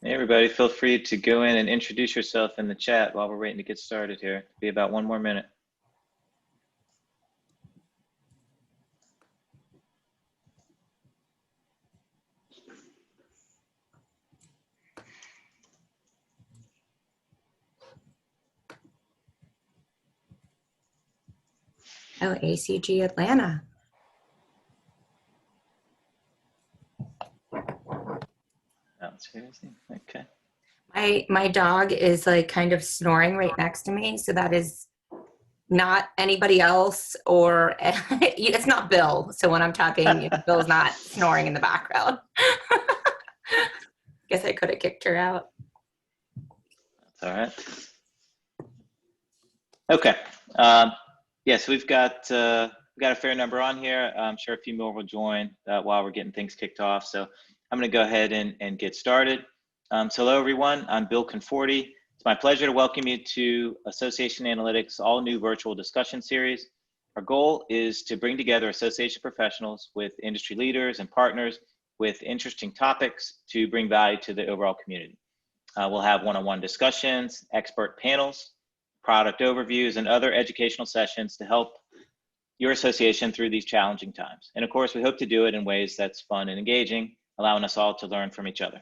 Hey everybody, feel free to go in and introduce yourself in the chat while we're waiting to get started here. It'll be about 1 more minute. Oh, ACG Atlanta. Oh, seriously? Okay. My dog is like kind of snoring right next to me, so that is not anybody else, or it's not Bill. So when I'm talking, Bill's not snoring in the background. Guess I could have kicked her out. That's all right. Okay. Yeah, so we've got a fair number on here. I'm sure a few more will join while we're getting things kicked off. So I'm going to go ahead and get started. So hello, everyone. I'm Bill Conforti. It's my pleasure to welcome you to Association Analytics' all-new virtual discussion series. Our goal is to bring together association professionals with industry leaders and partners with interesting topics to bring value to the overall community. We'll have one-on-one discussions, expert panels, product overviews, and other educational sessions to help your association through these challenging times. And of course, we hope to do it in ways that's fun and engaging, allowing us all to learn from each other.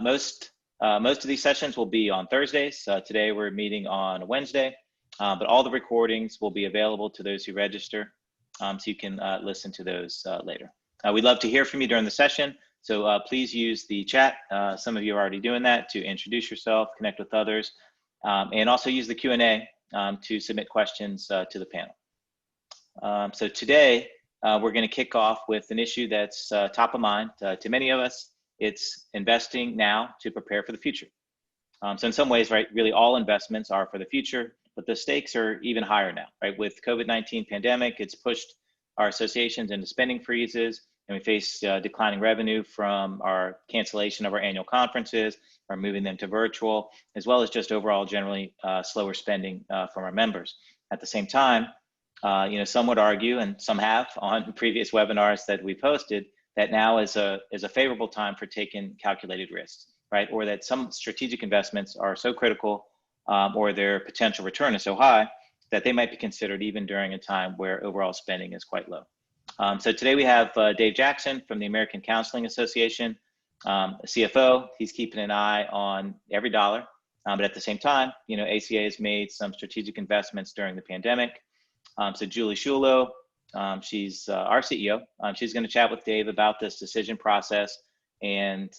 Most of these sessions will be on Thursdays. Today we're meeting on Wednesday, but all the recordings will be available to those who register, so you can listen to those later. We'd love to hear from you during the session, so please use the chat. Some of you are already doing that to introduce yourself, connect with others, and also use the Q&A to submit questions to the panel. So today we're going to kick off with an issue that's top of mind to many of us. It's investing now to prepare for the future. So in some ways, right, really all investments are for the future, but the stakes are even higher now, right? With COVID-19 pandemic, it's pushed our associations into spending freezes, and we face declining revenue from our cancellation of our annual conferences, or moving them to virtual, as well as just overall generally slower spending from our members. At the same time, some would argue, and some have on previous webinars that we've hosted, that now is a favorable time for taking calculated risks, right? Or that some strategic investments are so critical or their potential return is so high that they might be considered even during a time where overall spending is quite low. So today we have Dave Jackson from the American Counseling Association, a CFO. He's keeping an eye on every dollar, but at the same time, ACA has made some strategic investments during the pandemic. So Julie Sciullo, she's our CEO. She's going to chat with Dave about this decision process and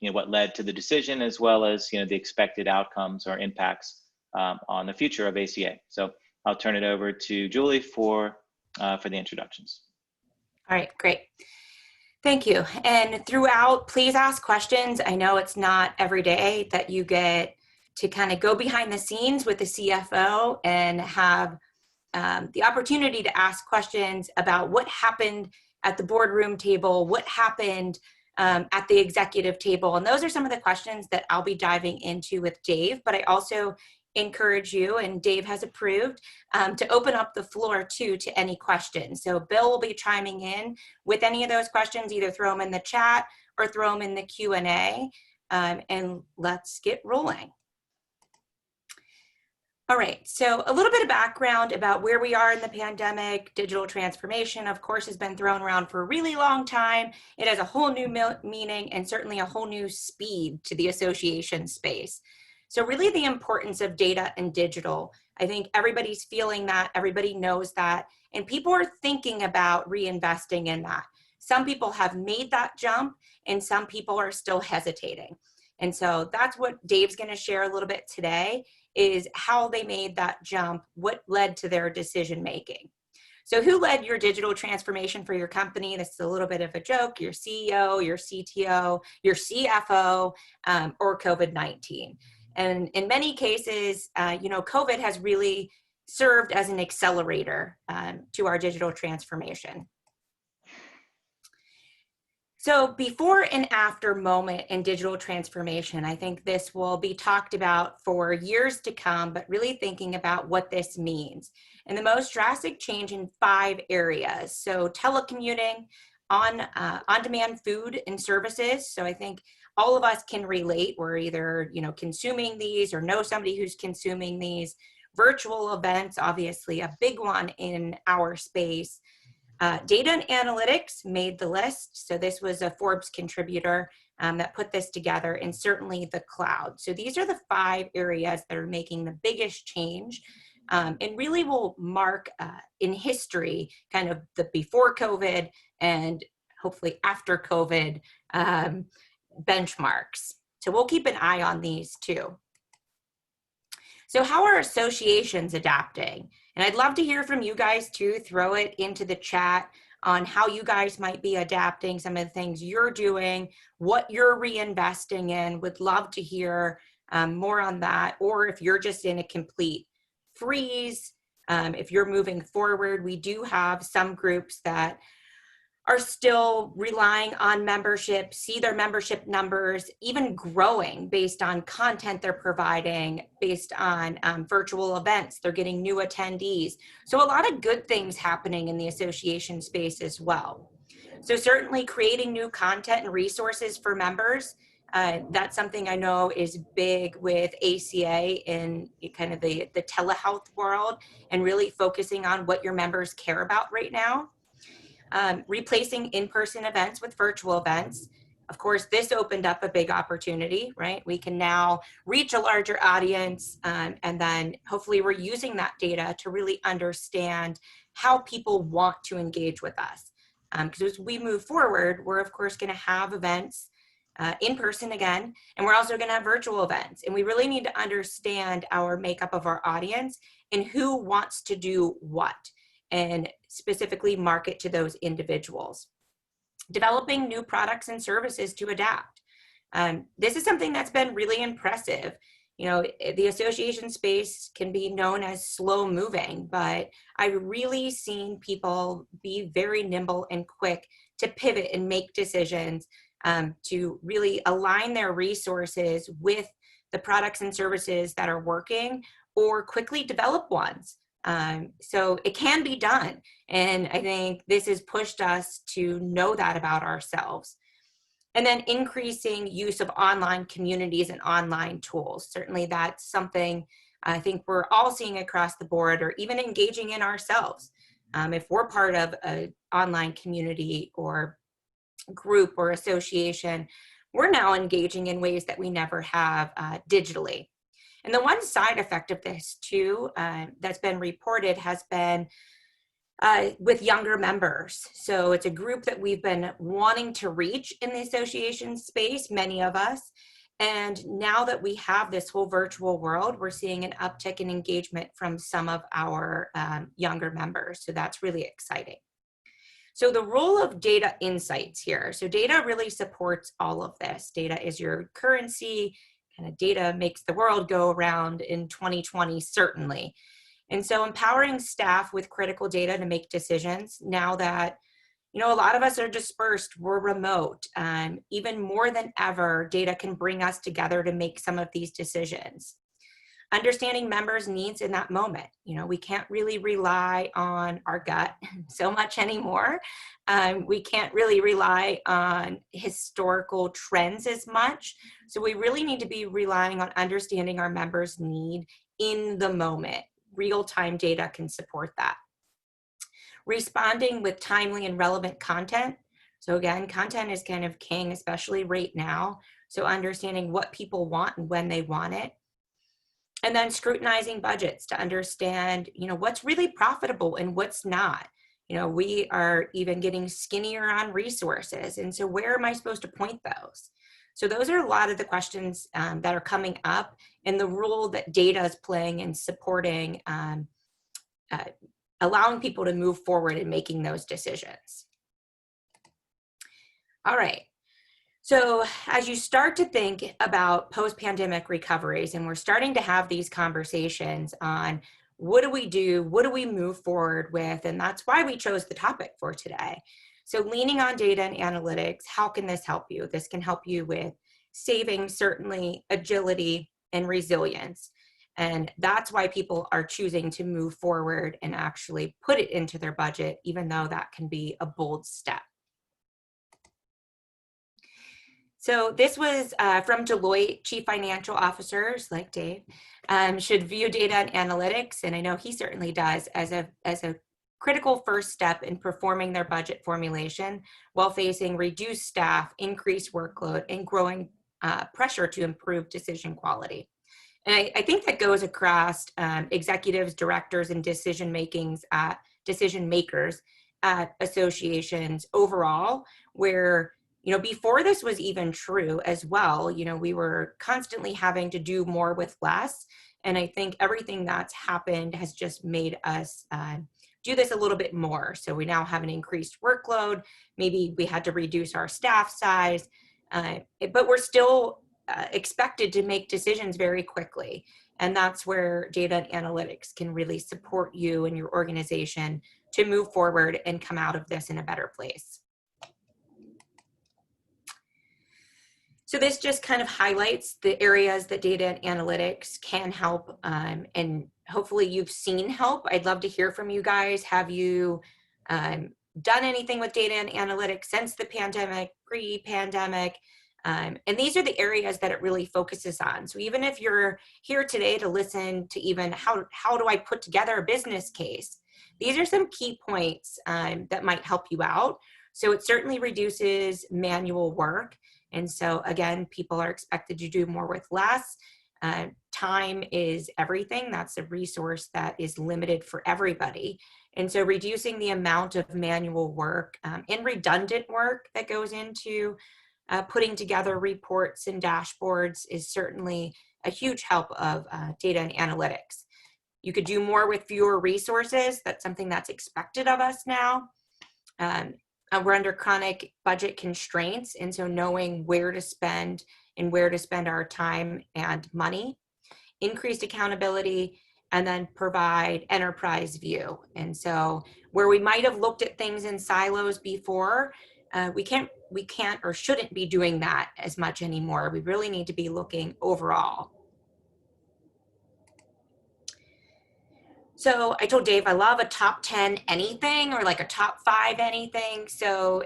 what led to the decision, as well as the expected outcomes or impacts on the future of ACA. So I'll turn it over to Julie for the introductions. All right, great. Thank you. And throughout, please ask questions. I know it's not every day that you get to kind of go behind the scenes with the CFO and have the opportunity to ask questions about what happened at the boardroom table, what happened at the executive table. And those are some of the questions that I'll be diving into with Dave, but I also encourage you, and Dave has approved, to open up the floor to any questions. So Bill will be chiming in with any of those questions, either throw them in the chat or throw them in the Q&A, and let's get rolling. All right, so a little bit of background about where we are in the pandemic. Digital transformation, of course, has been thrown around for a really long time. It has a whole new meaning and certainly a whole new speed to the association space. So really the importance of data and digital, I think everybody's feeling that, everybody knows that, and people are thinking about reinvesting in that. Some people have made that jump and some people are still hesitating. And so that's what Dave's going to share a little bit today, is how they made that jump, what led to their decision making. So who led your digital transformation for your company? This is a little bit of a joke: your CEO, your CTO, your CFO, or COVID-19. And in many cases, COVID has really served as an accelerator to our digital transformation. So before and after moment in digital transformation, I think this will be talked about for years to come, but really thinking about what this means. And the most drastic change in 5 areas. So telecommuting, on-demand food and services. So I think all of us can relate. We're either, consuming these or know somebody who's consuming these. Virtual events, obviously a big one in our space. Data and analytics made the list. So this was a Forbes contributor that put this together, and certainly the cloud. So these are the 5 areas that are making the biggest change, and really will mark in history kind of the before COVID and hopefully after COVID benchmarks. So we'll keep an eye on these too. So how are associations adapting? And I'd love to hear from you guys too. Throw it into the chat on how you guys might be adapting, some of the things you're doing, what you're reinvesting in. Would love to hear more on that. Or if you're just in a complete freeze, if you're moving forward, we do have some groups that are still relying on membership, see their membership numbers even growing based on content they're providing, based on virtual events. They're getting new attendees. So a lot of good things happening in the association space as well. So certainly creating new content and resources for members. That's something I know is big with ACA in kind of the telehealth world, and really focusing on what your members care about right now. Replacing in-person events with virtual events. Of course, this opened up a big opportunity, right? We can now reach a larger audience, and then hopefully we're using that data to really understand how people want to engage with us. Because as we move forward, we're of course going to have events in person again, and we're also going to have virtual events. And we really need to understand our makeup of our audience and who wants to do what, and specifically market to those individuals. Developing new products and services to adapt. This is something that's been really impressive. The association space can be known as slow moving, but I've really seen people be very nimble and quick to pivot and make decisions, to really align their resources with the products and services that are working, or quickly develop ones. So it can be done. And I think this has pushed us to know that about ourselves. And then increasing use of online communities and online tools. Certainly that's something I think we're all seeing across the board, or even engaging in ourselves. If we're part of an online community or group or association, we're now engaging in ways that we never have digitally. And the one side effect of this too, that's been reported, has been with younger members. So it's a group that we've been wanting to reach in the association space, many of us. And now that we have this whole virtual world, we're seeing an uptick in engagement from some of our younger members. So that's really exciting. So the role of data insights here. So data really supports all of this. Data is your currency. Kind of data makes the world go around in 2020, certainly. And so empowering staff with critical data to make decisions now that, a lot of us are dispersed, we're remote. Even more than ever, data can bring us together to make some of these decisions. Understanding members' needs in that moment. We can't really rely on our gut so much anymore. We can't really rely on historical trends as much. So we really need to be relying on understanding our members' need in the moment. Real-time data can support that. Responding with timely and relevant content. So again, content is kind of king, especially right now. So understanding what people want and when they want it. And then scrutinizing budgets to understand, what's really profitable and what's not. We are even getting skinnier on resources. And so where am I supposed to point those? So those are a lot of the questions that are coming up, and the role that data is playing in supporting, allowing people to move forward in making those decisions. All right. So as you start to think about post-pandemic recoveries, and we're starting to have these conversations on what do we do, what do we move forward with, and that's why we chose the topic for today. So leaning on data and analytics, how can this help you? This can help you with saving, certainly, agility and resilience. And that's why people are choosing to move forward and actually put it into their budget, even though that can be a bold step. So this was from Deloitte. Chief financial officers like Dave should view data and analytics, and I know he certainly does, as a critical first step in performing their budget formulation while facing reduced staff, increased workload, and growing pressure to improve decision quality. And I think that goes across executives, directors, and decision makers at associations overall, where, before this was even true as well, we were constantly having to do more with less. And I think everything that's happened has just made us do this a little bit more. So we now have an increased workload. Maybe we had to reduce our staff size, but we're still expected to make decisions very quickly. And that's where data and analytics can really support you and your organization to move forward and come out of this in a better place. So this just kind of highlights the areas that data and analytics can help, and hopefully you've seen help. I'd love to hear from you guys. Have you done anything with data and analytics since the pandemic, pre-pandemic? And these are the areas that it really focuses on. So even if you're here today to listen to even how do I put together a business case, these are some key points that might help you out. So it certainly reduces manual work. And so again, people are expected to do more with less. Time is everything. That's a resource that is limited for everybody. And so reducing the amount of manual work and redundant work that goes into putting together reports and dashboards is certainly a huge help of data and analytics. You could do more with fewer resources. That's something that's expected of us now. We're under chronic budget constraints, and so knowing where to spend and where to spend our time and money, increased accountability, and then provide enterprise view. And so where we might have looked at things in silos before, we can't or shouldn't be doing that as much anymore. We really need to be looking overall. So I told Dave I love a top 10 anything or like a top 5 anything. So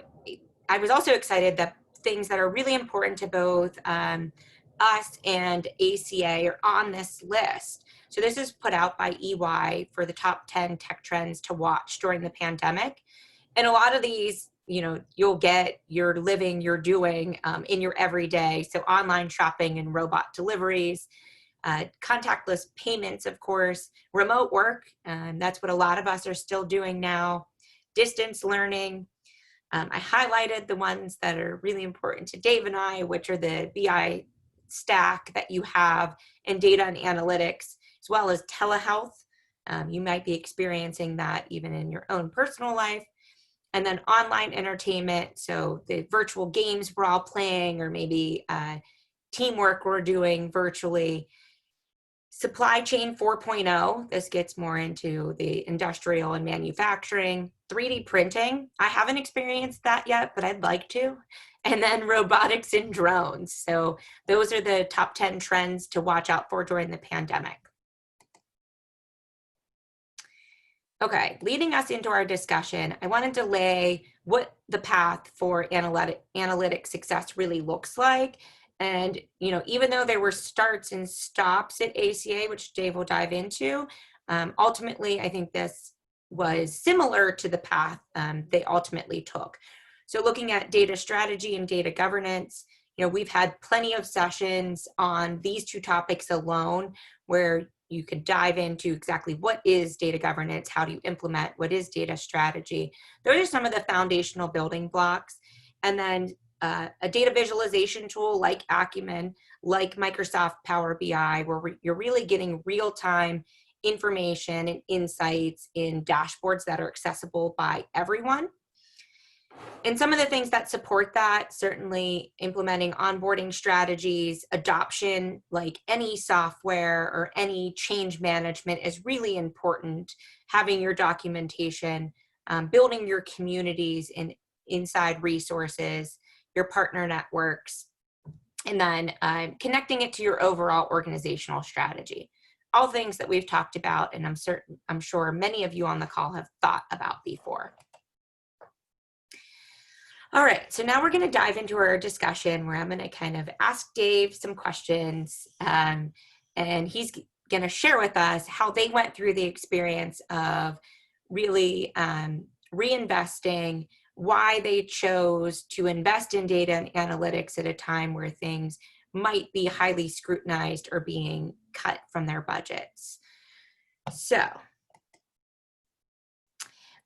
I was also excited that things that are really important to both us and ACA are on this list. So this is put out by EY for the top 10 tech trends to watch during the pandemic. And a lot of these, you'll get your living, you're doing in your everyday. So online shopping and robot deliveries, contactless payments, of course, remote work, that's what a lot of us are still doing now, distance learning. I highlighted the ones that are really important to Dave and I, which are the BI stack that you have in data and analytics, as well as telehealth. You might be experiencing that even in your own personal life. And then online entertainment, so the virtual games we're all playing, or maybe teamwork we're doing virtually. Supply chain 4.0, this gets more into the industrial and manufacturing. 3D printing, I haven't experienced that yet, but I'd like to. And then robotics and drones. So those are the top 10 trends to watch out for during the pandemic. Okay, leading us into our discussion, I wanted to lay what the path for analytic success really looks like. And, even though there were starts and stops at ACA, which Dave will dive into, ultimately, I think this was similar to the path they ultimately took. So looking at data strategy and data governance, we've had plenty of sessions on these two topics alone, where you could dive into exactly what is data governance, how do you implement, what is data strategy. Those are some of the foundational building blocks. And then a data visualization tool like Acumen, like Microsoft Power BI, where you're really getting real-time information and insights in dashboards that are accessible by everyone. And some of the things that support that, certainly implementing onboarding strategies, adoption, like any software or any change management is really important. Having your documentation, building your communities and inside resources, your partner networks, and then connecting it to your overall organizational strategy. All things that we've talked about, and I'm sure many of you on the call have thought about before. All right, so now we're going to dive into our discussion where I'm going to kind of ask Dave some questions, and he's going to share with us how they went through the experience of really reinvesting, why they chose to invest in data and analytics at a time where things might be highly scrutinized or being cut from their budgets. So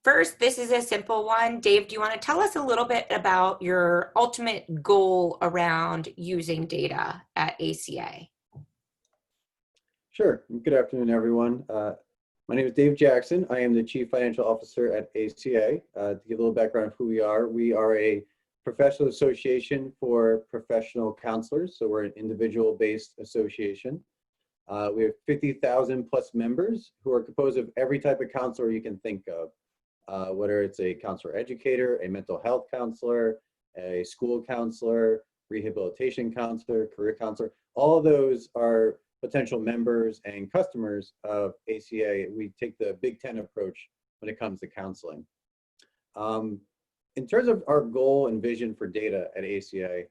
first, this is a simple one. Dave, do you want to tell us a little bit about your ultimate goal around using data at ACA? Sure. Good afternoon, everyone. My name is Dave Jackson. I am the Chief Financial Officer at ACA. To give a little background of who we are a professional association for professional counselors. So we're an individual-based association. We have 50,000 plus members who are composed of every type of counselor you can think of, whether it's a counselor educator, a mental health counselor, a school counselor, rehabilitation counselor, career counselor. All of those are potential members and customers of ACA. We take the Big Ten approach when it comes to counseling. In terms of our goal and vision for data at ACA,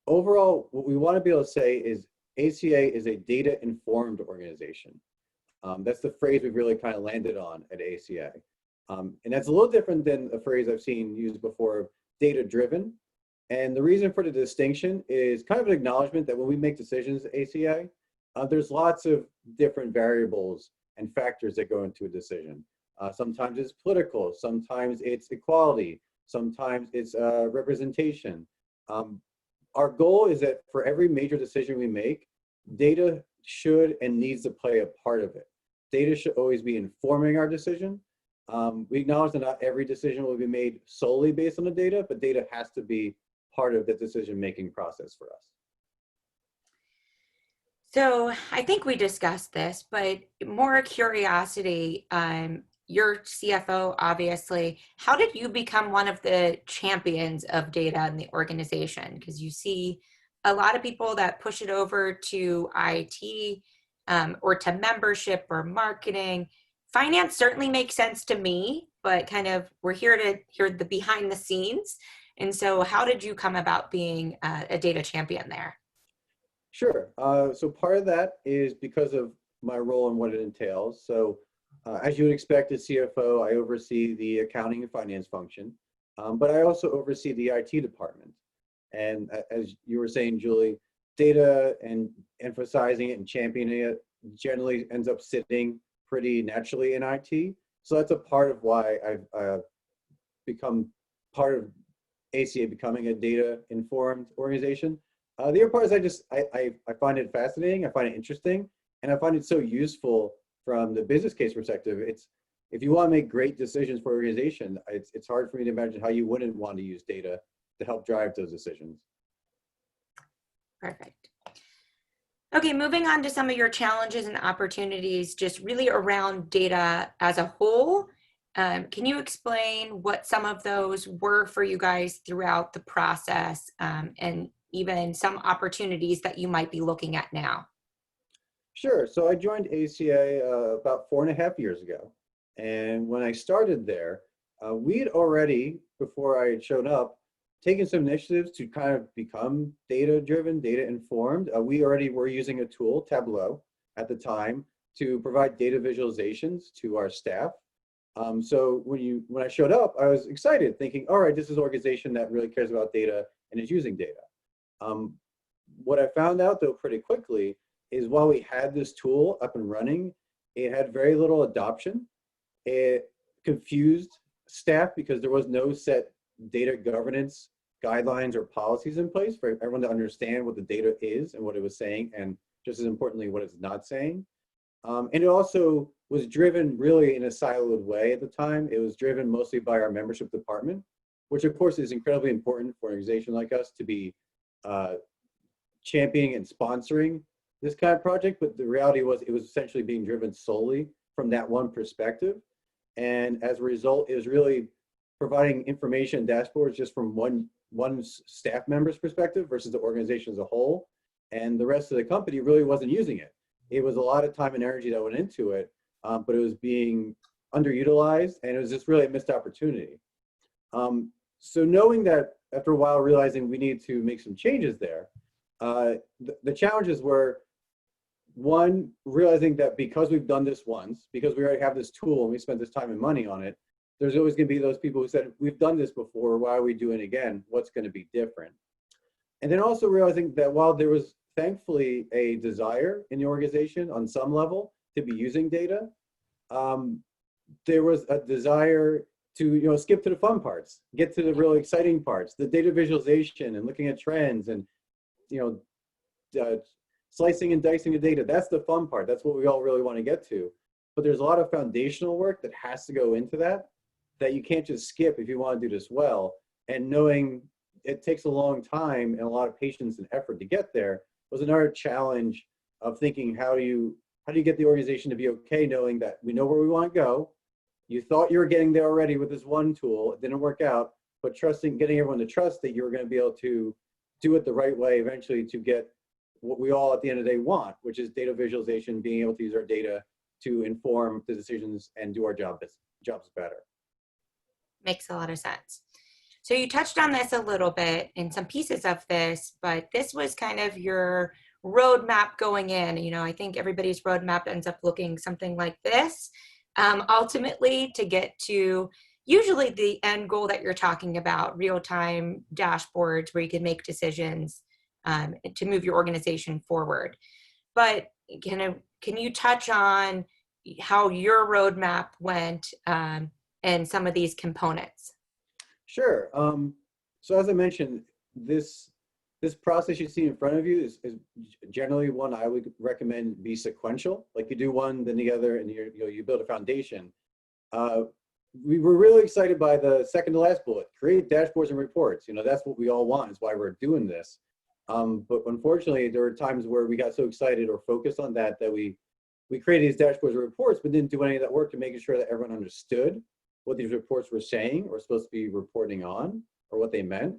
overall, what we want to be able to say is ACA is a data-informed organization. That's the phrase we've really kind of landed on at ACA. And that's a little different than a phrase I've seen used before, data-driven. And the reason for the distinction is kind of an acknowledgement that when we make decisions at ACA, there's lots of different variables and factors that go into a decision. Sometimes it's political, sometimes it's equality, sometimes it's representation. Our goal is that for every major decision we make, data should and needs to play a part of it. Data should always be informing our decision. We acknowledge that not every decision will be made solely based on the data, but data has to be part of the decision-making process for us. So I think we discussed this, but more curiosity, you're CFO, obviously. How did you become one of the champions of data in the organization? Because you see a lot of people that push it over to IT or to membership or marketing. Finance certainly makes sense to me, but kind of we're here to hear the behind the scenes. And so how did you come about being a data champion there? Sure. So part of that is because of my role and what it entails. So as you would expect as CFO, I oversee the accounting and finance function, but I also oversee the IT department. And as you were saying, Julie, data and emphasizing it and championing it generally ends up sitting pretty naturally in IT. So that's a part of why I've become part of ACA becoming a data-informed organization. The other part is I find it fascinating, I find it interesting, and I find it so useful from the business case perspective. If you want to make great decisions for an organization, it's hard for me to imagine how you wouldn't want to use data to help drive those decisions. Perfect. Okay, moving on to some of your challenges and opportunities, just really around data as a whole. Can you explain what some of those were for you guys throughout the process, and even some opportunities that you might be looking at now? Sure. So I joined ACA about 4.5 years ago. And when I started there, we had already, before I had shown up, taken some initiatives to kind of become data-driven, data-informed. We already were using a tool, Tableau, at the time to provide data visualizations to our staff. So when I showed up, I was excited, thinking, all right, this is an organization that really cares about data and is using data. What I found out, though, pretty quickly is while we had this tool up and running, it had very little adoption. It confused staff because there was no set data governance guidelines or policies in place for everyone to understand what the data is and what it was saying, and just as importantly, what it's not saying. And it also was driven really in a siloed way at the time. It was driven mostly by our membership department, which of course is incredibly important for an organization like us to be championing and sponsoring this kind of project. But the reality was it was essentially being driven solely from that one perspective. And as a result, it was really providing information dashboards just from one staff member's perspective versus the organization as a whole. And the rest of the company really wasn't using it. It was a lot of time and energy that went into it, but it was being underutilized, and it was just really a missed opportunity. So knowing that after a while, realizing we need to make some changes there, the challenges were, one, realizing that because we've done this once, because we already have this tool and we spent this time and money on it, there's always going to be those people who said, we've done this before, why are we doing it again? What's going to be different? And then also realizing that while there was thankfully a desire in the organization on some level to be using data, there was a desire to skip to the fun parts, get to the really exciting parts, the data visualization and looking at trends and slicing and dicing the data. That's the fun part. That's what we all really want to get to. But there's a lot of foundational work that has to go into that you can't just skip if you want to do this well. And knowing it takes a long time and a lot of patience and effort to get there was another challenge of thinking, how do you get the organization to be okay knowing that we know where we want to go? You thought you were getting there already with this one tool, it didn't work out, but getting everyone to trust that you were going to be able to do it the right way eventually to get what we all at the end of the day want, which is data visualization, being able to use our data to inform the decisions and do our jobs better. Makes a lot of sense. So you touched on this a little bit in some pieces of this, but this was kind of your roadmap going in. I think everybody's roadmap ends up looking something like this, ultimately to get to usually the end goal that you're talking about, real-time dashboards where you can make decisions to move your organization forward. But can you touch on how your roadmap went and some of these components? Sure. So as I mentioned, this process you see in front of you is generally one I would recommend be sequential. Like you do one, then the other, and you build a foundation. We were really excited by the second to last bullet, create dashboards and reports. That's what we all want. Is why we're doing this. But unfortunately, there were times where we got so excited or focused on that we created these dashboards and reports, but didn't do any of that work to making sure that everyone understood what these reports were saying or supposed to be reporting on, or what they meant,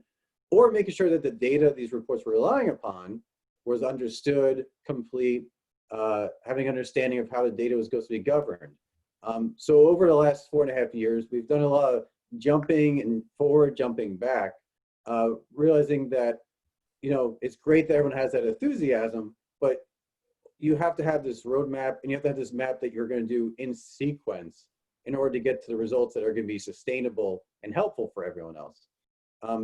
or making sure that the data these reports were relying upon was understood, complete, having understanding of how the data was supposed to be governed. So over the last 4.5 years, we've done a lot of jumping and forward, jumping back, realizing that it's great that everyone has that enthusiasm, but you have to have this roadmap and you have to have this map that you're going to do in sequence in order to get to the results that are going to be sustainable and helpful for everyone else.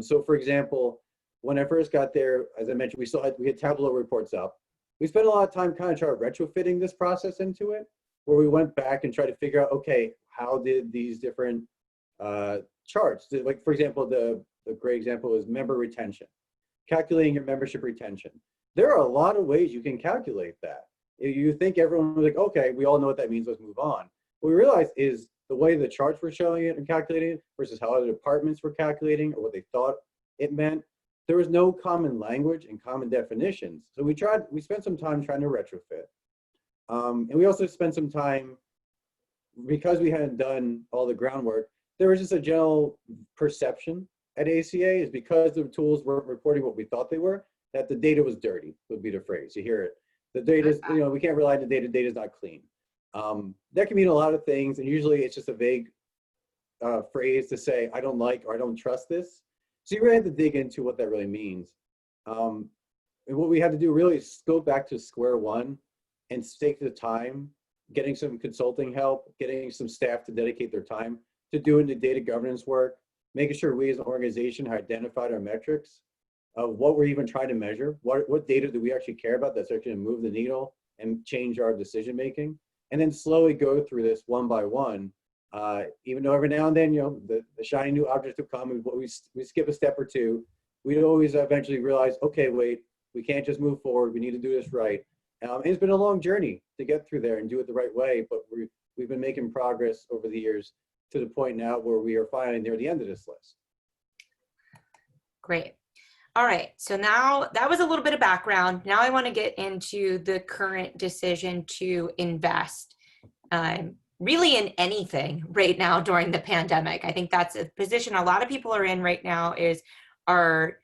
So for example, when I first got there, as I mentioned, we had Tableau reports up. We spent a lot of time kind of trying retrofitting this process into it, where we went back and tried to figure out, okay, how did these different charts, like for example, the great example is member retention, calculating your membership retention. There are a lot of ways you can calculate that. If you think everyone was like, okay, we all know what that means, let's move on. What we realized is the way the charts were showing it and calculating it versus how other departments were calculating or what they thought it meant, there was no common language and common definitions. So we spent some time trying to retrofit. And we also spent some time, because we hadn't done all the groundwork, there was just a general perception at ACA is because the tools weren't reporting what we thought they were, that the data was dirty, would be the phrase. You hear it. The data's, we can't rely on the data, data's not clean. That can mean a lot of things, and usually it's just a vague phrase to say, I don't like or I don't trust this. So you really have to dig into what that really means. And what we had to do really is go back to square one and take the time, getting some consulting help, getting some staff to dedicate their time to doing the data governance work, making sure we as an organization have identified our metrics of what we're even trying to measure, what data do we actually care about that's actually going to move the needle and change our decision making, and then slowly go through this one by one. Even though every now and then, the shiny new objects will come, and we skip a step or two, we always eventually realize, okay, wait, we can't just move forward. We need to do this right. And it's been a long journey to get through there and do it the right way, but we've been making progress over the years to the point now where we are finally near the end of this list. Great. All right, so now that was a little bit of background. Now I want to get into the current decision to invest really in anything right now during the pandemic. I think that's a position a lot of people are in right now are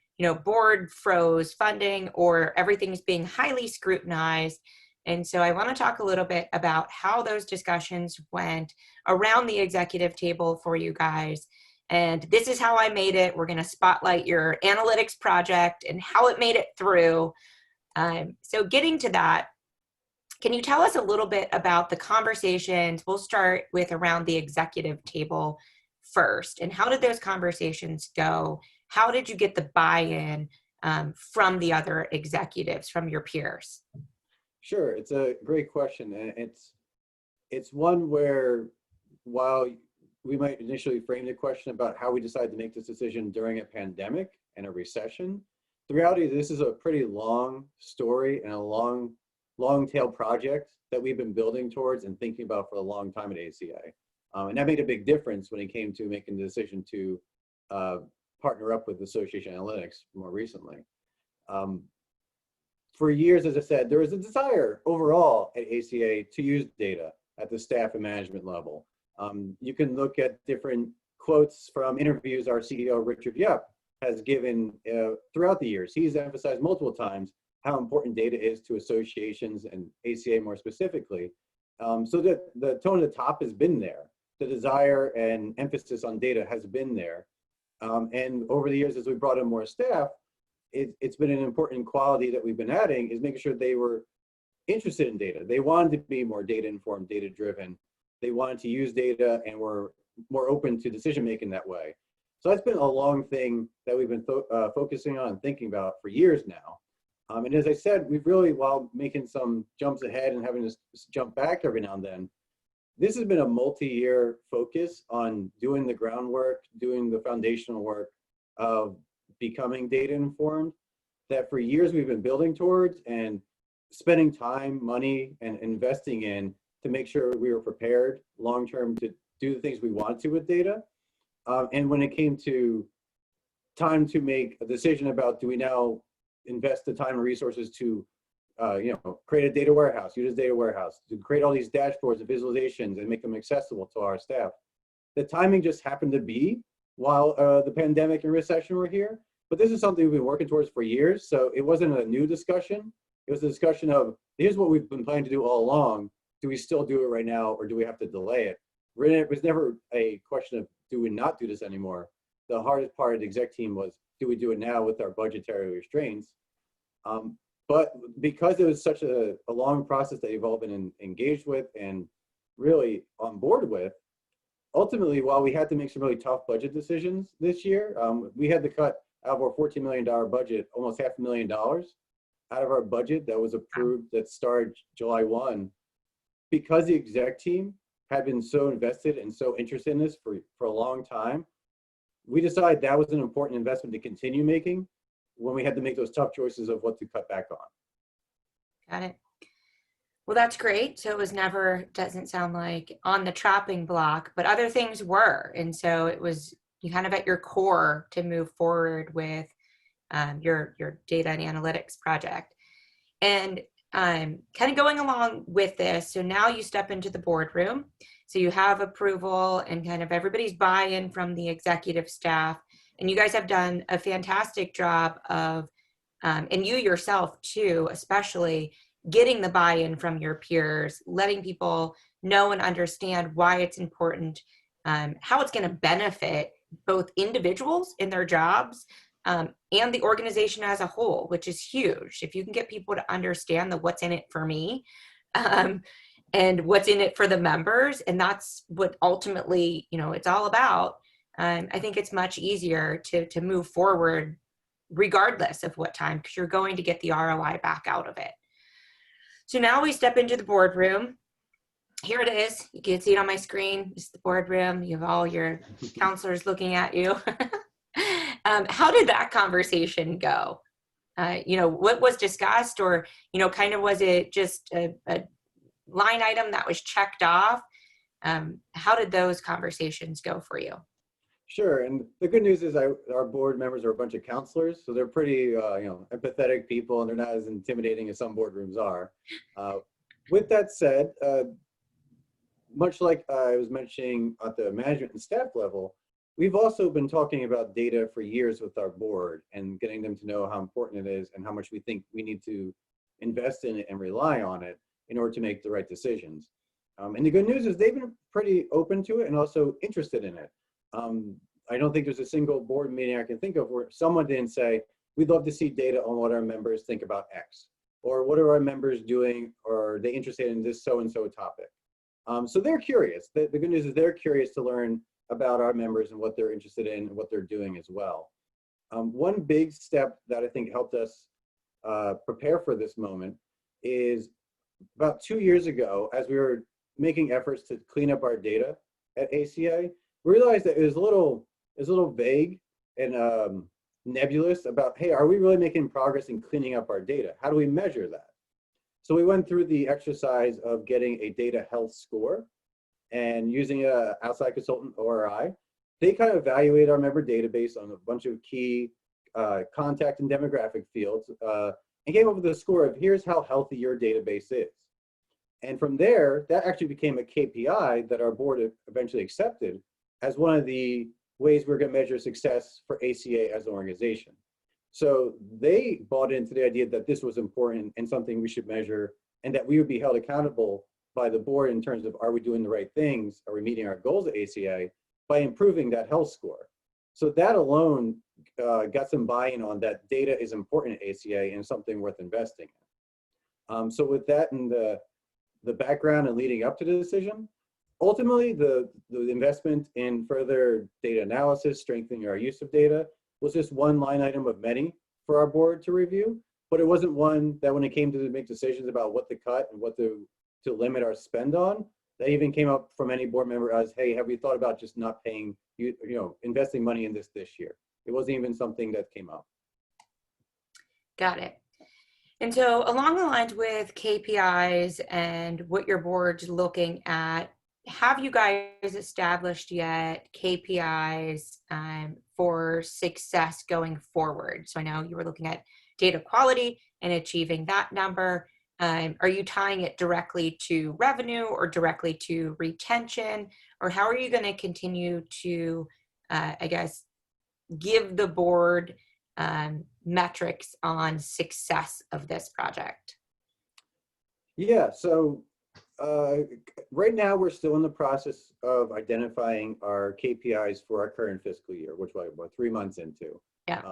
board froze funding or everything's being highly scrutinized. And so I want to talk a little bit about how those discussions went around the executive table for you guys and this is how I made it. We're going to spotlight your analytics project and how it made it through. So getting to that, can you tell us a little bit about the conversations? We'll start with around the executive table first. And how did those conversations go? How did you get the buy-in from the other executives, from your peers? Sure, it's a great question, and it's one where, while we might initially frame the question about how we decided to make this decision during a pandemic and a recession, the reality is this is a pretty long story and a long tail project that we've been building towards and thinking about for a long time at ACA. And that made a big difference when it came to making the decision to partner up with Association Analytics more recently. For years, as I said, there was a desire overall at ACA to use data at the staff and management level. You can look at different quotes from interviews our CEO, Richard Yep, has given throughout the years. He's emphasized multiple times how important data is to associations and ACA more specifically. So that the tone at the top has been there. The desire and emphasis on data has been there. And over the years, as we brought in more staff, it's been an important quality that we've been adding, is making sure they were interested in data. They wanted to be more data informed, data driven. They wanted to use data and were more open to decision making that way. So that's been a long thing that we've been focusing on and thinking about for years now. And as I said, we've really, while making some jumps ahead and having to jump back every now and then, this has been a multi-year focus on doing the groundwork, doing the foundational work of becoming data informed, that for years we've been building towards and spending time, money, and investing in to make sure we were prepared long-term to do the things we wanted to with data. And when it came to time to make a decision about, do we now invest the time and resources to create a data warehouse, use a data warehouse, to create all these dashboards and visualizations and make them accessible to our staff. The timing just happened to be while the pandemic and recession were here. But this is something we've been working towards for years. So it wasn't a new discussion. It was a discussion of, here's what we've been planning to do all along. Do we still do it right now, or do we have to delay it? It was never a question of, do we not do this anymore? The hardest part of the exec team was, do we do it now with our budgetary restraints? But because it was such a long process that you've all been engaged with and really on board with, ultimately, while we had to make some really tough budget decisions this year, we had to cut out of our $14 million budget, almost $500,000 out of our budget that was approved, that started July 1. Because the exec team had been so invested and so interested in this for a long time, we decided that was an important investment to continue making when we had to make those tough choices of what to cut back on. Got it. Well, that's great. So it was never, doesn't sound like on the chopping block, but other things were. And so it was, you kind of at your core to move forward with your data and analytics project. And kind of going along with this, so now you step into the boardroom. So you have approval and kind of everybody's buy-in from the executive staff. And you guys have done a fantastic job of, and you yourself too, especially getting the buy-in from your peers, letting people know and understand why it's important, how it's going to benefit both individuals in their jobs and the organization as a whole, which is huge. If you can get people to understand the what's in it for me and what's in it for the members, and that's what ultimately, it's all about, I think it's much easier to move forward regardless of what time, because you're going to get the ROI back out of it. So now we step into the boardroom. Here it is. You can see it on my screen. It's the boardroom. You have all your counselors looking at you. How did that conversation go? What was discussed, or, kind of was it just a line item that was checked off? How did those conversations go for you? Sure, and the good news is our board members are a bunch of counselors, so they're pretty, empathetic people, and they're not as intimidating as some boardrooms are. With that said, much like I was mentioning at the management and staff level, we've also been talking about data for years with our board and getting them to know how important it is and how much we think we need to invest in it and rely on it in order to make the right decisions. And the good news is they've been pretty open to it and also interested in it. I don't think there's a single board meeting I can think of where someone didn't say, we'd love to see data on what our members think about X, or what are our members doing, or are they interested in this so-and-so topic. So they're curious. The good news is they're curious to learn about our members and what they're interested in and what they're doing as well. One big step that I think helped us prepare for this moment is about 2 years ago, as we were making efforts to clean up our data at ACA, we realized that it was a little vague and nebulous about, hey, are we really making progress in cleaning up our data? How do we measure that? So we went through the exercise of getting a data health score and using an outside consultant, ORI. They kind of evaluate our member database on a bunch of key contact and demographic fields and came up with a score of here's how healthy your database is. And from there, that actually became a KPI that our board eventually accepted as one of the ways we're going to measure success for ACA as an organization. So they bought into the idea that this was important and something we should measure, and that we would be held accountable by the board in terms of, are we doing the right things? Are we meeting our goals at ACA by improving that health score? So that alone got some buy-in on that data is important at ACA and something worth investing in. So with that in the background and leading up to the decision, ultimately the investment in further data analysis, strengthening our use of data, was just one line item of many for our board to review, but it wasn't one that when it came to make decisions about what to cut and what to limit our spend on, that even came up from any board member as, hey, have we thought about just not paying, investing money in this year? It wasn't even something that came up. Got it. And so along the lines with KPIs and what your board's looking at, have you guys established yet KPIs for success going forward? So I know you were looking at data quality and achieving that number. Are you tying it directly to revenue or directly to retention? Or how are you going to continue to, give the board metrics on success of this project? Yeah, so right now we're still in the process of identifying our KPIs for our current fiscal year, which we're 3 months into. Yeah.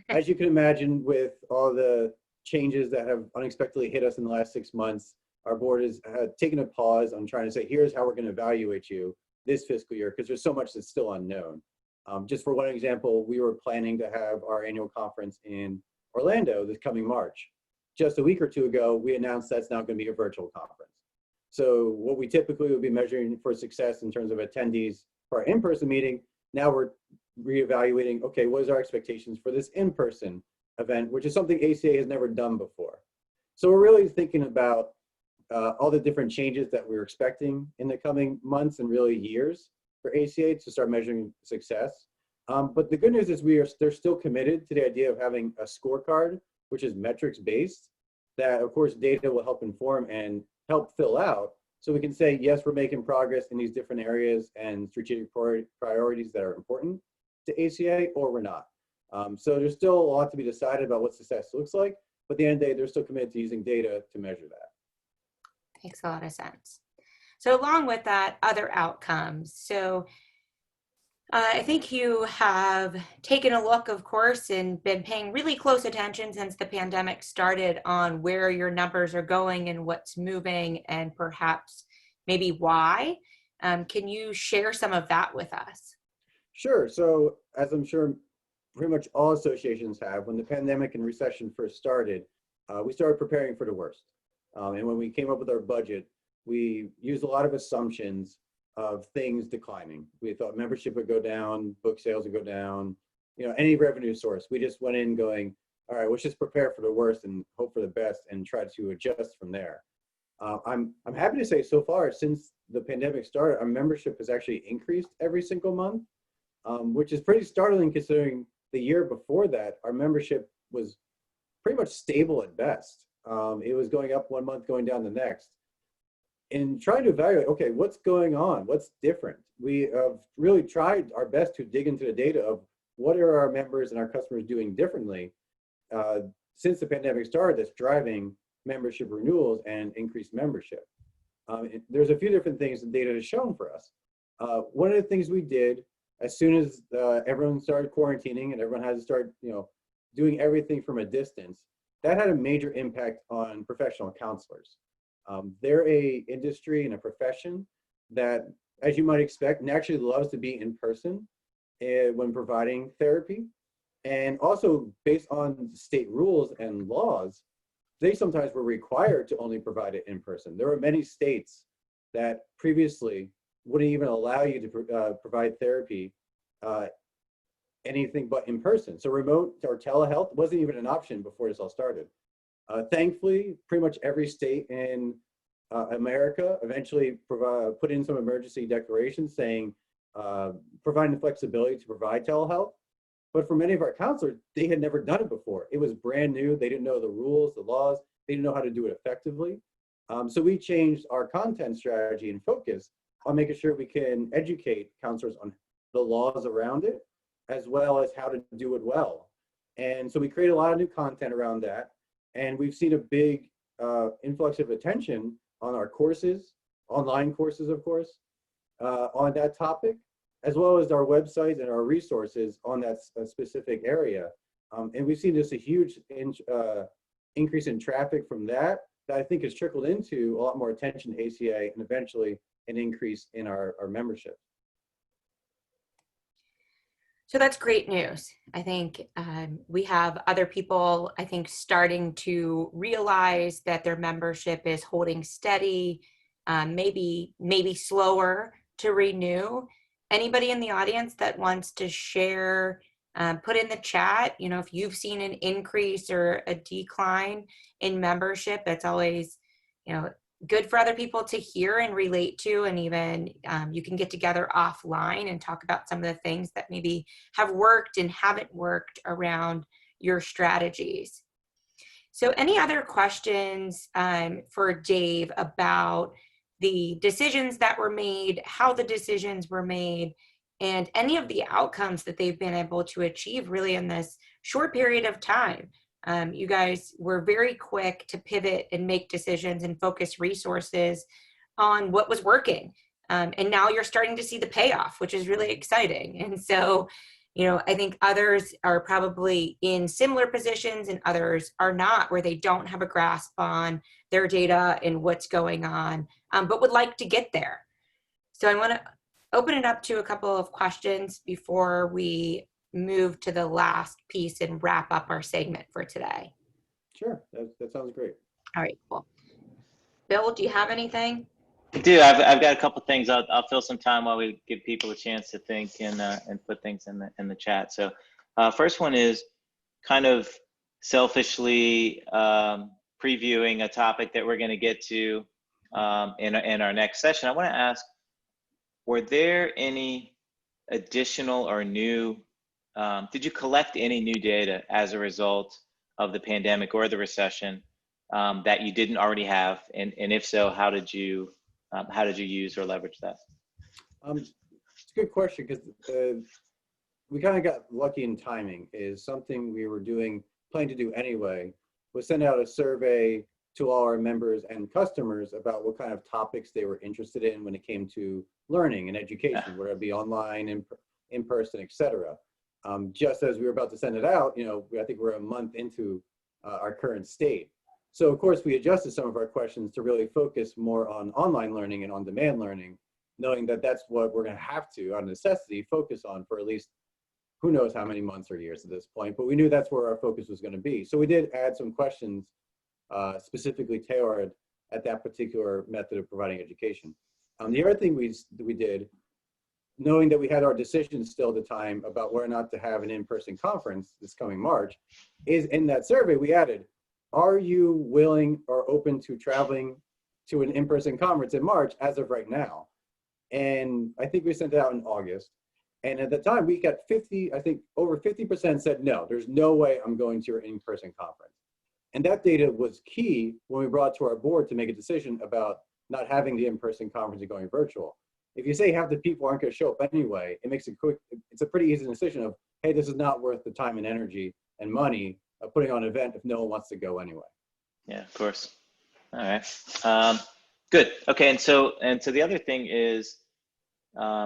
As you can imagine, with all the changes that have unexpectedly hit us in the last 6 months, our board has taken a pause on trying to say, here's how we're going to evaluate you this fiscal year, because there's so much that's still unknown. Just for one example, we were planning to have our annual conference in Orlando this coming March. Just a week or two ago, we announced that's now going to be a virtual conference. So what we typically would be measuring for success in terms of attendees for our in-person meeting, now we're reevaluating, okay, what is our expectations for this in-person event, which is something ACA has never done before. So we're really thinking about all the different changes that we're expecting in the coming months and really years for ACA to start measuring success. But the good news is they're still committed to the idea of having a scorecard, which is metrics based, that of course data will help inform and help fill out. So we can say, yes, we're making progress in these different areas and strategic priorities that are important to ACA, or we're not. So there's still a lot to be decided about what success looks like, but at the end of the day, they're still committed to using data to measure that. Makes a lot of sense. So along with that, other outcomes. So I think you have taken a look, of course, and been paying really close attention since the pandemic started on where your numbers are going and what's moving and perhaps maybe why. Can you share some of that with us? Sure. So as I'm sure pretty much all associations have, when the pandemic and recession first started, we started preparing for the worst. And when we came up with our budget, we used a lot of assumptions of things declining. We thought membership would go down, book sales would go down, any revenue source. We just went in going, all right, let's just prepare for the worst and hope for the best and try to adjust from there. I'm happy to say so far, since the pandemic started, our membership has actually increased every single month, which is pretty startling considering the year before that, our membership was pretty much stable at best. It was going up one month, going down the next. In trying to evaluate, okay, what's going on? What's different? We have really tried our best to dig into the data of what are our members and our customers doing differently since the pandemic started that's driving membership renewals and increased membership. There's a few different things the data has shown for us. One of the things we did as soon as everyone started quarantining and everyone had to start, doing everything from a distance, that had a major impact on professional counselors. They're a industry and a profession that, as you might expect, naturally loves to be in person when providing therapy. And also based on state rules and laws, they sometimes were required to only provide it in person. There were many states that previously wouldn't even allow you to provide therapy anything but in person. So remote or telehealth wasn't even an option before this all started. Thankfully, pretty much every state in America eventually put in some emergency declarations saying, providing the flexibility to provide telehealth. But for many of our counselors, they had never done it before. It was brand new. They didn't know the rules, the laws. They didn't know how to do it effectively. So we changed our content strategy and focus on making sure we can educate counselors on the laws around it, as well as how to do it well. And so we created a lot of new content around that. And we've seen a big influx of attention on our courses, online courses, of course, on that topic, as well as our websites and our resources on that specific area. And we've seen just a huge increase in traffic from that I think has trickled into a lot more attention to ACA and eventually an increase in our membership. So that's great news. I think we have other people, I think, starting to realize that their membership is holding steady, maybe slower to renew. Anybody in the audience that wants to share, put in the chat, if you've seen an increase or a decline in membership. It's always, good for other people to hear and relate to, and even you can get together offline and talk about some of the things that maybe have worked and haven't worked around your strategies. So any other questions for Dave about the decisions that were made, how the decisions were made, and any of the outcomes that they've been able to achieve really in this short period of time? You guys were very quick to pivot and make decisions and focus resources on what was working. And now you're starting to see the payoff, which is really exciting. And so, I think others are probably in similar positions and others are not, where they don't have a grasp on their data and what's going on, but would like to get there. So I want to open it up to a couple of questions before we move to the last piece and wrap up our segment for today. Sure, that sounds great. All right, cool. Bill, do you have anything? I do. I've got a couple things. I'll fill some time while we give people a chance to think and put things in the chat. So first one is kind of selfishly previewing a topic that we're going to get to in our next session. I want to ask, were there any additional or new, did you collect any new data as a result of the pandemic or the recession that you didn't already have? And if so, how did you use or leverage that? It's a good question, because we kind of got lucky in timing. Is something we were planning to do anyway, was send out a survey to all our members and customers about what kind of topics they were interested in when it came to learning and education, whether it be online, in person, etc. Just as we were about to send it out, I think we're a month into our current state. So of course we adjusted some of our questions to really focus more on online learning and on-demand learning, knowing that that's what we're going to have to, out of necessity, focus on for at least who knows how many months or years at this point. But we knew that's where our focus was going to be. So we did add some questions specifically tailored at that particular method of providing education. The other thing we did, knowing that we had our decisions still at the time about whether or not to have an in-person conference this coming March, is in that survey we added, are you willing or open to traveling to an in-person conference in March as of right now? And I think we sent it out in August. And at the time we got over 50% said, no, there's no way I'm going to your in-person conference. And that data was key when we brought it to our board to make a decision about not having the in-person conference and going virtual. If you say half the people aren't going to show up anyway, it's a pretty easy decision of, hey, this is not worth the time and energy and money of putting on an event if no one wants to go anyway. Yeah, of course. All right. Good. Okay. And so the other thing is,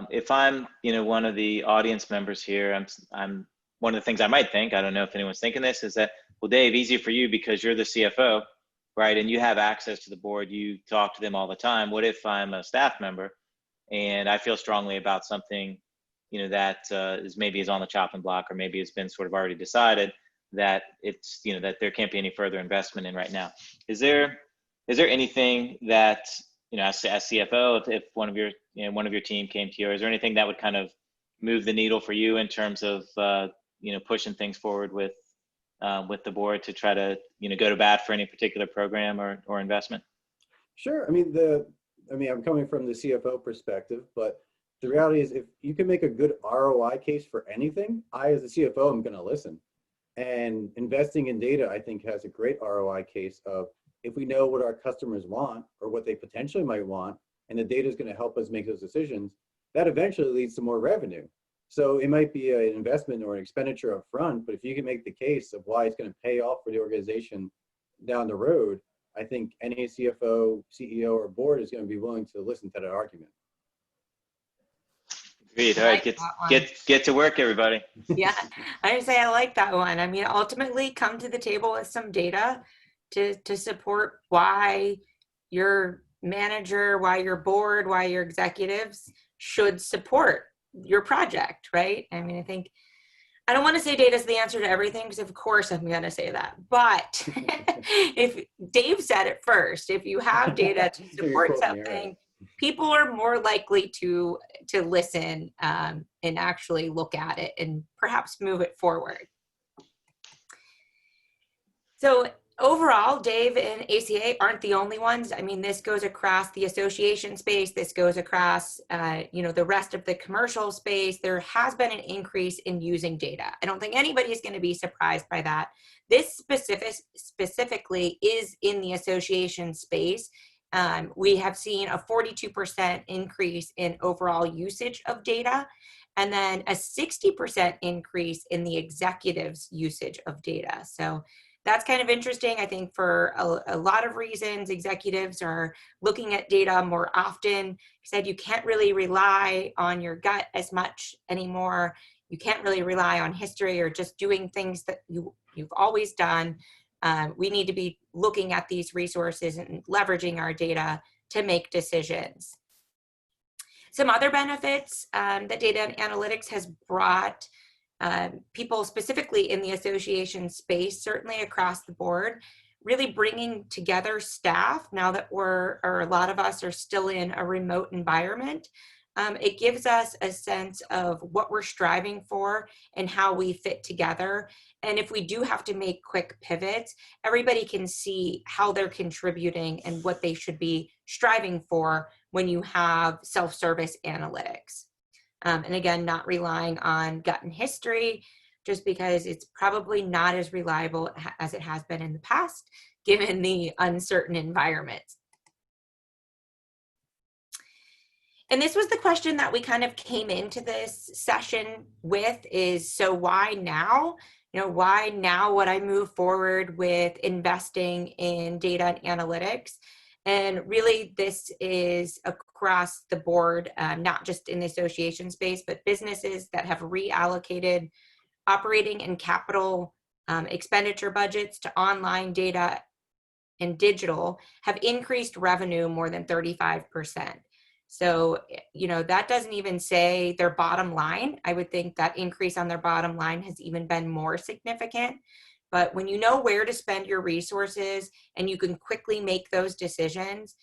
if I'm, one of the audience members here, I'm one of the things I might think, I don't know if anyone's thinking this, is that, well, Dave, easy for you because you're the CFO, right? And you have access to the board, you talk to them all the time. What if I'm a staff member and I feel strongly about something, that is on the chopping block, or maybe it's been sort of already decided that it's, that there can't be any further investment in right now. Is there anything that, as CFO, if one of your team came to you, is there anything that would kind of move the needle for you in terms of, pushing things forward with the board to try to, go to bat for any particular program or investment? Sure. I mean, I'm coming from the CFO perspective, but the reality is if you can make a good ROI case for anything, I, as a CFO, am going to listen. And investing in data, I think, has a great ROI case of, if we know what our customers want or what they potentially might want, and the data is going to help us make those decisions, that eventually leads to more revenue. So it might be an investment or an expenditure up front, but if you can make the case of why it's going to pay off for the organization down the road, I think any CFO, CEO, or board is going to be willing to listen to that argument. Agreed. All right, get to work, everybody. Yeah, I would say I like that one. I mean, ultimately, come to the table with some data to support why your manager, why your board, why your executives should support your project, right? I mean, I don't want to say data is the answer to everything, because of course I'm going to say that. But if Dave said it first, if you have data to support something, people are more likely to listen and actually look at it and perhaps move it forward. So overall, Dave and ACA aren't the only ones. I mean, this goes across the association space. This goes across, the rest of the commercial space. There has been an increase in using data. I don't think anybody is going to be surprised by that. This specifically is in the association space. We have seen a 42% increase in overall usage of data, and then a 60% increase in the executives' usage of data. So that's kind of interesting. I think for a lot of reasons, executives are looking at data more often. You said you can't really rely on your gut as much anymore. You can't really rely on history or just doing things that you've always done. We need to be looking at these resources and leveraging our data to make decisions. Some other benefits that data and analytics has brought people specifically in the association space, certainly across the board, really bringing together staff now that a lot of us are still in a remote environment. It gives us a sense of what we're striving for and how we fit together. And if we do have to make quick pivots, everybody can see how they're contributing and what they should be striving for when you have self-service analytics. And again, not relying on gut and history, just because it's probably not as reliable as it has been in the past, given the uncertain environment. And this was the question that we kind of came into this session with, is, so why now? Why now would I move forward with investing in data and analytics? And really, this is across the board, not just in the association space, but businesses that have reallocated operating and capital expenditure budgets to online data and digital have increased revenue more than 35%. So, that doesn't even say their bottom line. I would think that increase on their bottom line has even been more significant. But when you know where to spend your resources and you can quickly make those decisions,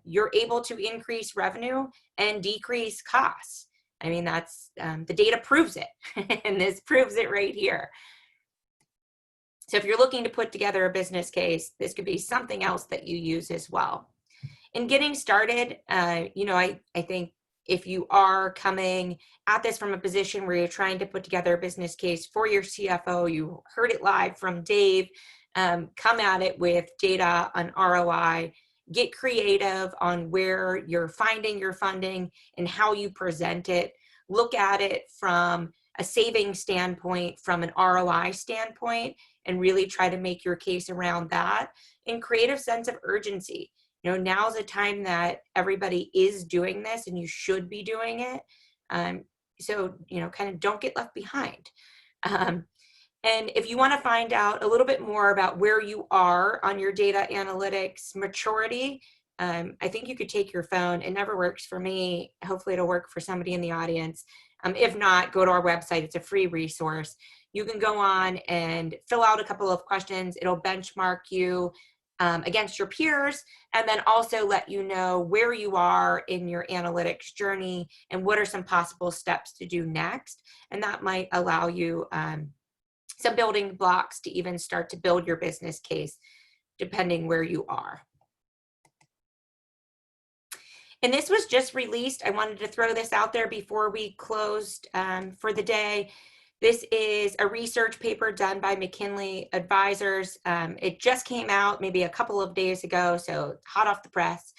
you're able to increase revenue and decrease costs. I mean, that's the data proves it, and this proves it right here. So if you're looking to put together a business case, this could be something else that you use as well. In getting started, I think if you are coming at this from a position where you're trying to put together a business case for your CFO, you heard it live from Dave, come at it with data on ROI, get creative on where you're finding your funding and how you present it. Look at it from a saving standpoint, from an ROI standpoint, and really try to make your case around that, and create a sense of urgency. now's a time that everybody is doing this and you should be doing it. So, kind of don't get left behind. And if you want to find out a little bit more about where you are on your data analytics maturity, I think you could take your phone. It never works for me. Hopefully it'll work for somebody in the audience. If not, go to our website. It's a free resource. You can go on and fill out a couple of questions. It'll benchmark you against your peers, and then also let you know where you are in your analytics journey and what are some possible steps to do next. And that might allow you some building blocks to even start to build your business case, depending where you are. And this was just released. I wanted to throw this out there before we closed for the day. This is a research paper done by McKinley Advisors. It just came out maybe a couple of days ago, so hot off the press.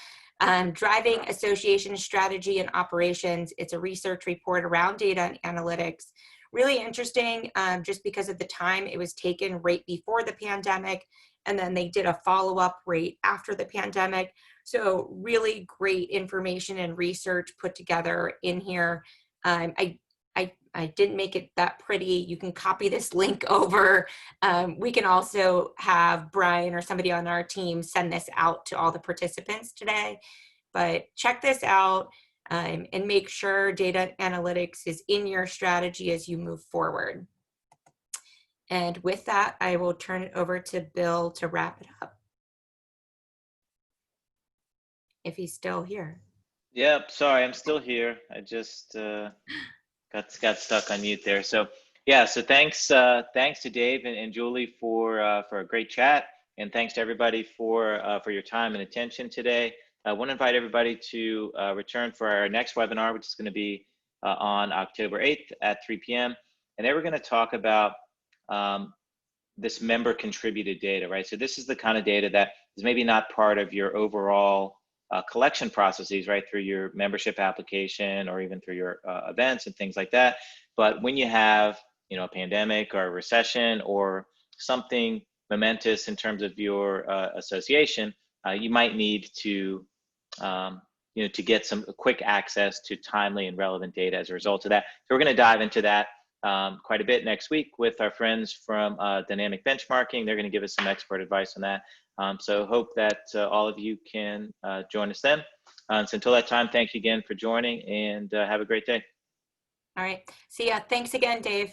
Driving Association Strategy and Operations. It's a research report around data and analytics. Really interesting, just because of the time it was taken right before the pandemic, and then they did a follow-up right after the pandemic. So really great information and research put together in here. I didn't make it that pretty. You can copy this link over. We can also have Brian or somebody on our team send this out to all the participants today. But check this out. And make sure data analytics is in your strategy as you move forward. And with that, I will turn it over to Bill to wrap it up, if he's still here. Yep, sorry, I'm still here. I just got stuck on mute there. So yeah, so thanks to Dave and Julie for a great chat, and thanks to everybody for your time and attention today. I want to invite everybody to return for our next webinar, which is going to be on October 8th at 3 p.m. And then we're going to talk about this member contributed data, right? So this is the kind of data that is maybe not part of your overall collection processes, right? Through your membership application or even through your events and things like that. But when you have, a pandemic or a recession or something momentous in terms of your association, you might need to to get some quick access to timely and relevant data as a result of that. So we're going to dive into that quite a bit next week with our friends from Dynamic Benchmarking. They're going to give us some expert advice on that. So hope that all of you can join us then. So until that time, thank you again for joining, and have a great day. All right. See ya. Thanks again, Dave.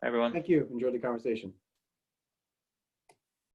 Bye, everyone. Thank you. Enjoyed the conversation.